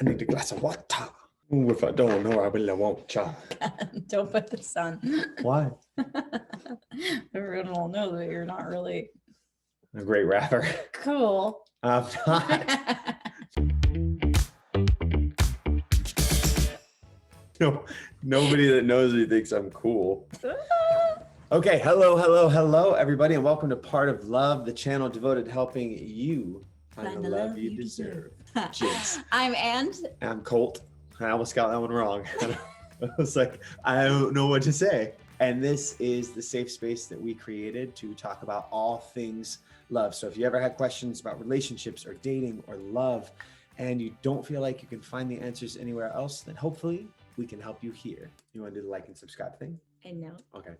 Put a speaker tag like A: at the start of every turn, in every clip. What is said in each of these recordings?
A: I need a glass of water. Ooh, if I don't know, I really won't.
B: Don't put this on.
A: Why?
B: Everyone will know that you're not really
A: A great rapper.
B: cool.
A: I'm not. No, nobody that knows me thinks I'm cool. Okay, hello, everybody, and welcome to Part of Love, the channel devoted to helping you find the love you deserve. Jinx.
B: I'm And.
A: I'm Colt. I almost got that one wrong. I was like, I don't know what to say. And this is the safe space that we created to talk about all things love. So if you ever had questions about relationships or dating or love, and you don't feel like you can find the answers anywhere else, then hopefully we can help you here. You want to do the like and subscribe thing?
B: I know.
A: Okay.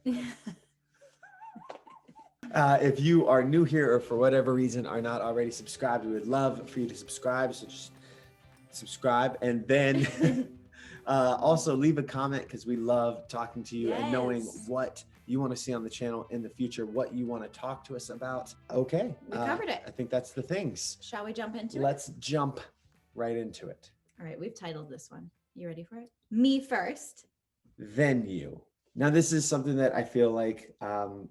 A: If you are new here or for whatever reason are not already subscribed, we would love for you to subscribe. So just subscribe and then also leave a comment because we love talking to you and knowing what you want to see on the channel in the future, what you want to talk to us about. Okay.
B: We covered it.
A: I think that's the things.
B: Shall we jump into it?
A: Let's jump right into it.
B: All right, we've titled this one. You ready for it? Me first.
A: Then you. Now, this is something that I feel like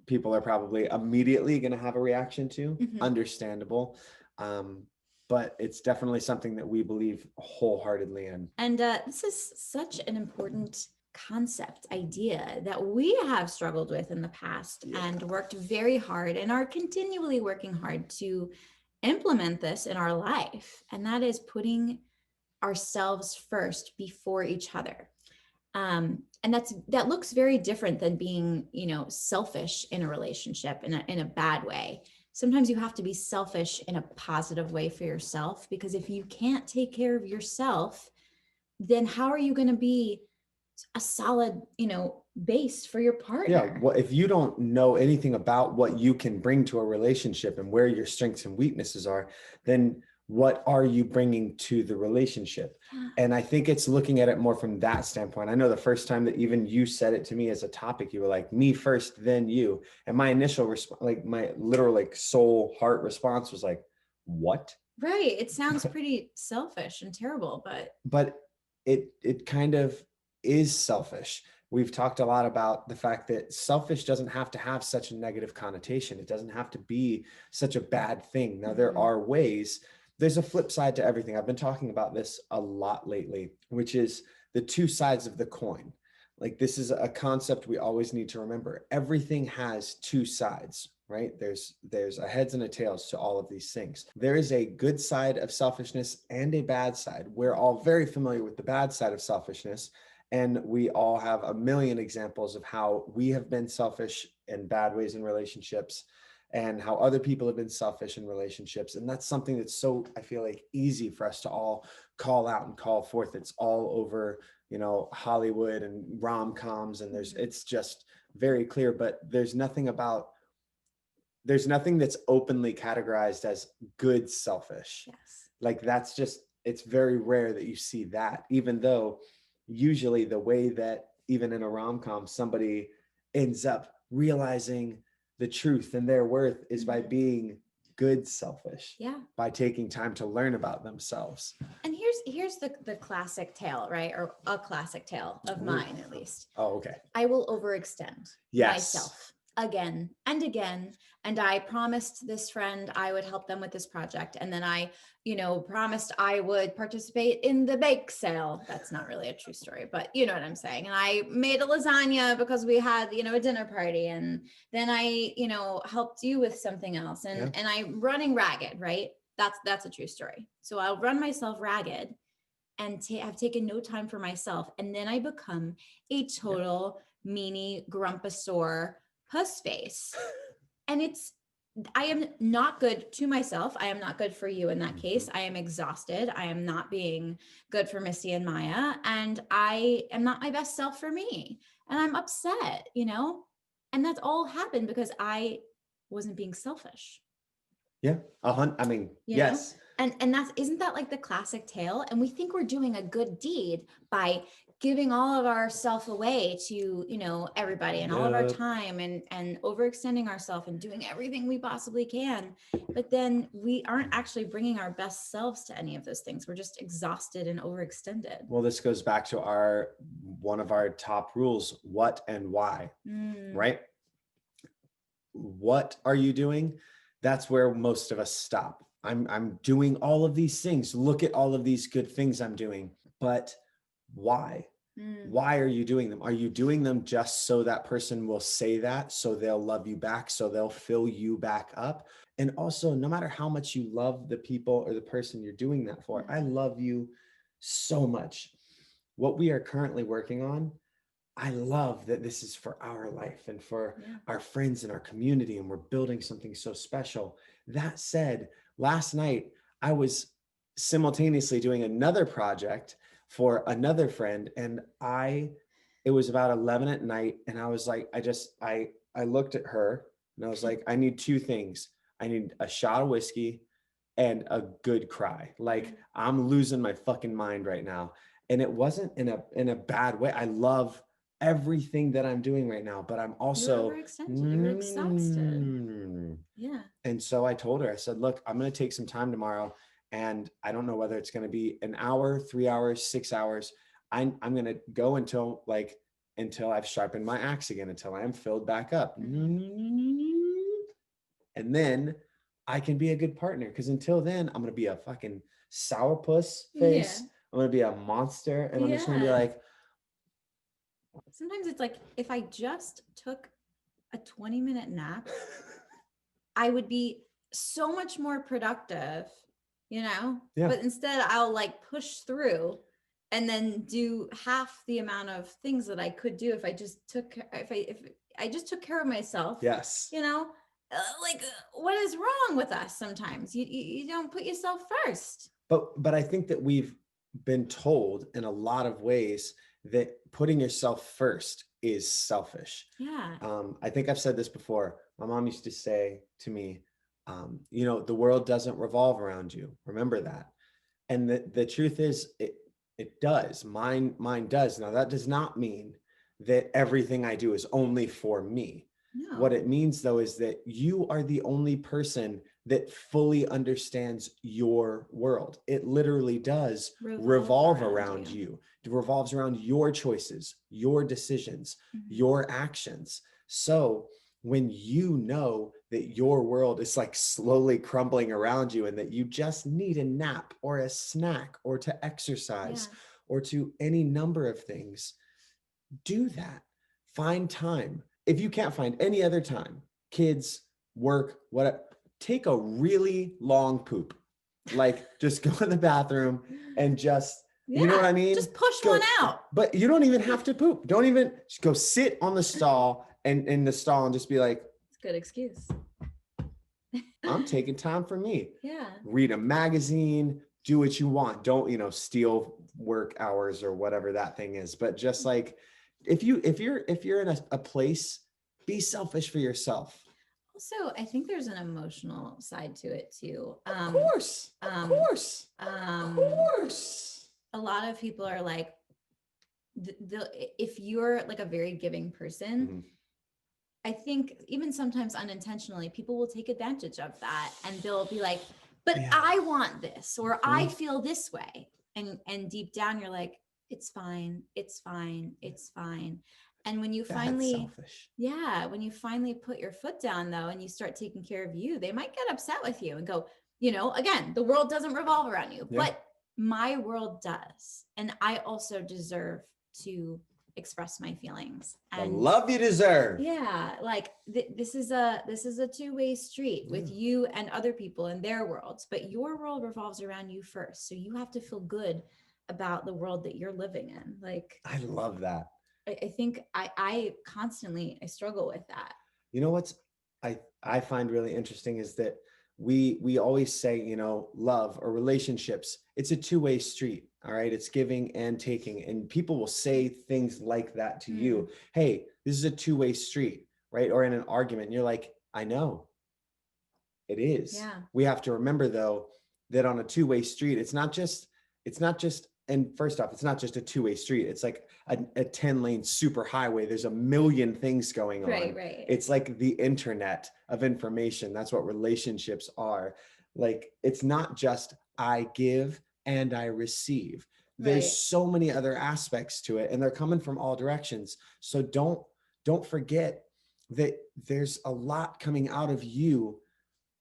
A: people are probably immediately going to have a reaction to.
B: Mhm.
A: Understandable. But it's definitely something that we believe wholeheartedly in.
B: And this is such an important concept, idea that we have struggled with in the past and worked very hard and are continually working hard to implement this in our life. And that is putting ourselves first before each other. And that looks very different than being, selfish in a relationship in a bad way. Sometimes you have to be selfish in a positive way for yourself, because if you can't take care of yourself, then how are you going to be a solid, base for your partner?
A: Yeah. Well, if you don't know anything about what you can bring to a relationship and where your strengths and weaknesses are, then what are you bringing to the relationship? And I think it's looking at it more from that standpoint. I know the first time that even you said it to me as a topic, you were like, me first, then you. And my initial response, like my literal soul heart response was like, what?
B: Right. It sounds pretty selfish and terrible,
A: but it kind of is selfish. We've talked a lot about the fact that selfish doesn't have to have such a negative connotation. It doesn't have to be such a bad thing. Now, there are ways. There's a flip side to everything. I've been talking about this a lot lately, which is the two sides of the coin. Like, this is a concept we always need to remember. Everything has two sides, right? There's a heads and a tails to all of these things. There is a good side of selfishness and a bad side. We're all very familiar with the bad side of selfishness, and we all have a million examples of how we have been selfish in bad ways in relationships, and how other people have been selfish in relationships. And that's something that's so, I feel like, easy for us to all call out and call forth. It's all over, Hollywood and rom-coms, and it's just very clear, but there's nothing that's openly categorized as good selfish.
B: yes.
A: Like, it's very rare that you see that, even though usually the way that even in a rom-com, somebody ends up realizing the truth and their worth is by being good selfish.
B: Yeah.
A: By taking time to learn about themselves.
B: And here's the classic tale, right? Or a classic tale of mine, at least.
A: Oh, okay.
B: I will overextend myself again and again. And I promised this friend I would help them with this project. And then I, promised I would participate in the bake sale. That's not really a true story, but you know what I'm saying. And I made a lasagna because we had, a dinner party. And then I, helped you with something else. And I'm running ragged, right? That's a true story. So I'll run myself ragged and have taken no time for myself. And then I become a total meanie, grumposaur puss face. And I am not good to myself. I am not good for you in that case. I am exhausted. I am not being good for Missy and Maya. And I am not my best self for me. And I'm upset, and that's all happened because I wasn't being selfish.
A: Yeah. Yes.
B: And isn't that like the classic tale? And we think we're doing a good deed by giving all of ourself away to, everybody, and all of our time, and overextending ourselves and doing everything we possibly can. But then we aren't actually bringing our best selves to any of those things. We're just exhausted and overextended.
A: Well, this goes back to one of our top rules, what and why, right? What are you doing? That's where most of us stop. I'm doing all of these things. Look at all of these good things I'm doing. But why? Why are you doing them? Are you doing them just so that person will say that, so they'll love you back, so they'll fill you back up? And also, no matter how much you love the people or the person you're doing that for, I love you so much. What we are currently working on, I love that this is for our life and for our friends and our community, and we're building something so special. That said, last night I was simultaneously doing another project for another friend, and it was about 11 at night, and I was like, I looked at her and I was like, I need two things. I need a shot of whiskey and a good cry. Like, I'm losing my fucking mind right now. And it wasn't in a bad way. I love everything that I'm doing right now, but I'm also
B: you're exhausted. Yeah.
A: And so I told her, I said, look, I'm going to take some time tomorrow, and I don't know whether it's going to be an hour, 3 hours, 6 hours. I'm going to go until I've sharpened my axe again, until I am filled back up. And then I can be a good partner, because until then, I'm going to be a fucking sourpuss face. I'm going to be a monster, and I'm just going to be like.
B: Sometimes it's like, if I just took a 20-minute nap, I would be so much more productive, but instead I'll like push through and then do half the amount of things that I could do if I just took care of myself.
A: Yes.
B: What is wrong with us? Sometimes you don't put yourself first.
A: But I think that we've been told in a lot of ways that putting yourself first is selfish.
B: Yeah.
A: I think I've said this before. My mom used to say to me, the world doesn't revolve around you. Remember that. And the truth is, it does. Mine does. Now, that does not mean that everything I do is only for me. No. What it means, though, is that you are the only person that fully understands your world. It literally does revolve around you. It revolves around your choices, your decisions, your actions. So when you know that your world is like slowly crumbling around you, and that you just need a nap or a snack or to exercise or to any number of things, do that. Find time. If you can't find any other time, kids, work, whatever, take a really long poop. Like, just go in the bathroom and just, you know what I mean?
B: Just push one out.
A: But you don't even have to poop. Don't even, just go sit on the stall and in the stall and just be like,
B: it's a good excuse.
A: I'm taking time for me.
B: Yeah.
A: Read a magazine, do what you want. Don't, steal work hours or whatever that thing is. But just like, if you're in a place, be selfish for yourself.
B: Also, I think there's an emotional side to it too.
A: Of course.
B: A lot of people are like, if you're like a very giving person, I think even sometimes unintentionally, people will take advantage of that, and they'll be like, but I want this, or I feel this way. And deep down, you're like, it's fine. And when you finally put your foot down, though, and you start taking care of you, they might get upset with you and go, again, the world doesn't revolve around you, but my world does. And I also deserve to express my feelings. And
A: the love you deserve.
B: Yeah. Like this is a two-way street with you and other people in their worlds, but your world revolves around you first. So you have to feel good about the world that you're living in. Like,
A: I love that.
B: I think I constantly struggle with that.
A: You know what's I find really interesting is that we always say, love or relationships, it's a two-way street. All right. It's giving and taking. And people will say things like that to you. Hey, this is a two-way street, right? Or in an argument, and you're like, I know it is.
B: Yeah.
A: We have to remember, though, that on a two-way street, it's not just, and first off, it's not just a two-way street. It's like a 10-lane super highway. There's a million things going on.
B: Right.
A: It's like the internet of information. That's what relationships are. Like, it's not just I give and I receive. There's so many other aspects to it, and they're coming from all directions. So don't forget that there's a lot coming out of you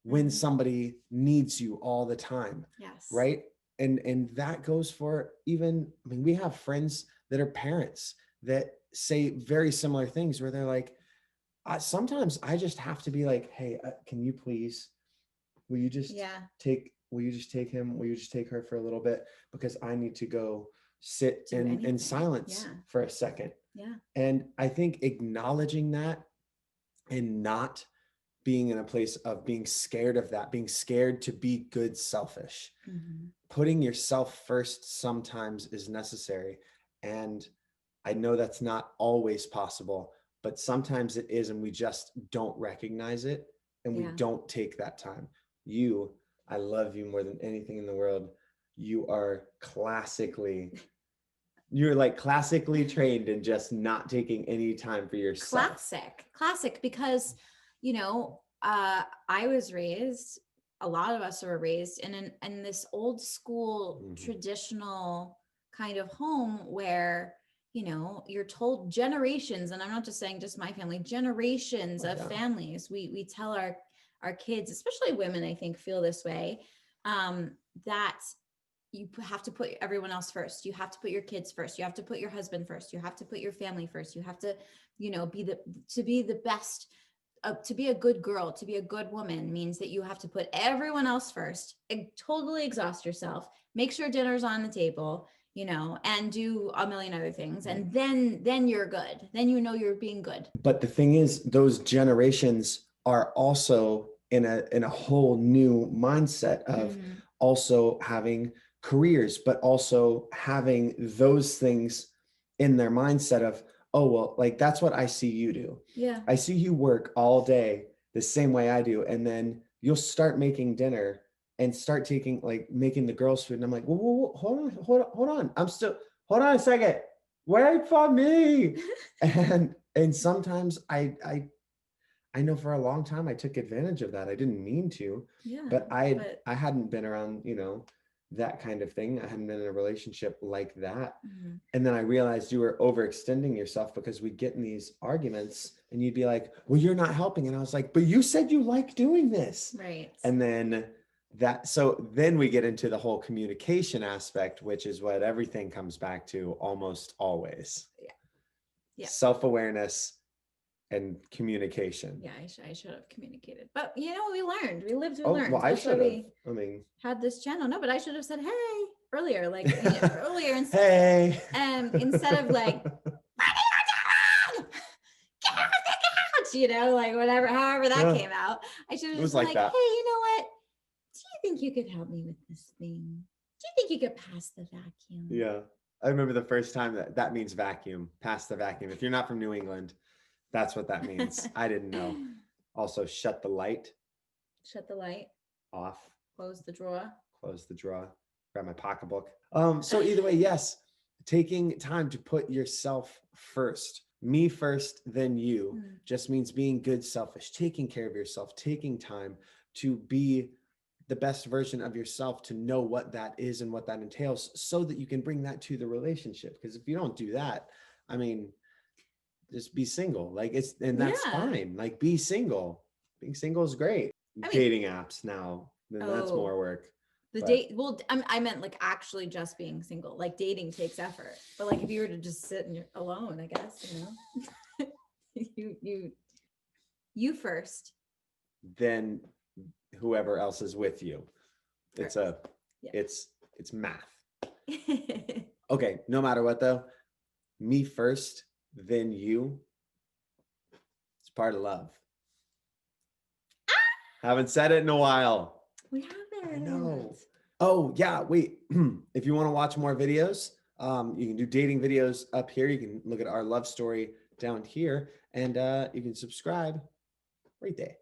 A: when somebody needs you all the time.
B: Yes.
A: Right. And that goes for even, I mean, we have friends that are parents that say very similar things where they're like, sometimes I just have to be like, hey, can you please, will you just take him? Will you just take her for a little bit? Because I need to go sit in silence for a second.
B: Yeah.
A: And I think acknowledging that and not being in a place of being scared of that, being scared to be good selfish, putting yourself first sometimes is necessary. And I know that's not always possible, but sometimes it is, and we just don't recognize it, and we don't take that time. I love you more than anything in the world. You're like classically trained in just not taking any time for yourself.
B: Classic, because, you know, I was raised, a lot of us were raised in this old school, traditional kind of home where, you know, you're told generations, and I'm not just saying just my family, generations of families. We tell our kids, especially women, I think feel this way, that you have to put everyone else first. You have to put your kids first. You have to put your husband first. You have to put your family first. You have to, you know, be the best. To be a good girl, to be a good woman means that you have to put everyone else first and totally exhaust yourself, make sure dinner's on the table, you know, and do a million other things. And then you're good. Then, you know, you're being good.
A: But the thing is, those generations are also in a whole new mindset of also having careers, but also having those things in their mindset of, oh, well, like, that's what I see you do.
B: Yeah.
A: I see you work all day the same way I do. And then you'll start making dinner and start making the girls' food. And I'm like, whoa, hold on. Hold on a second. Wait for me. And sometimes I know for a long time I took advantage of that. I didn't mean to, but I hadn't been around, you know, that kind of thing. I hadn't been in a relationship like that. And then I realized you were overextending yourself, because we'd get in these arguments and you'd be like, well, you're not helping. And I was like, but you said you like doing this.
B: Right.
A: And then then we get into the whole communication aspect, which is what everything comes back to almost always.
B: Yeah.
A: Self-awareness and communication.
B: Yeah, I should have communicated, but you know, we learned, we lived, we learned.
A: Well, I should have. I mean,
B: had this channel. No, but I should have said, hey, earlier, like earlier.
A: Hey.
B: Instead of like, what are you doing? Get off the couch, you know, like whatever, however that came out. I should have just been like, hey, you know what? Do you think you could help me with this thing? Do you think you could pass the vacuum?
A: Yeah. I remember the first time that means vacuum, pass the vacuum. If you're not from New England, that's what that means. I didn't know. Also, shut the light.
B: Shut the light.
A: Off.
B: Close the drawer.
A: Close the drawer. Grab my pocketbook. So either way, yes, taking time to put yourself first. Me first, then you, just means being good, selfish, taking care of yourself, taking time to be the best version of yourself, to know what that is and what that entails, so that you can bring that to the relationship. Because if you don't do that, I mean, just be single. Like, that's fine. Like, be single. Being single is great. Dating apps now, then that's more work.
B: I meant like actually just being single. Like, dating takes effort, but like if you were to just sit alone, I guess, you know, you first,
A: then whoever else is with you. It's it's math. Okay, no matter what though, me first, then you. It's part of love. Haven't said it in a while.
B: We haven't.
A: I know. Oh yeah, wait. If you want to watch more videos, you can do dating videos up here. You can look at our love story down here, and you can subscribe right there.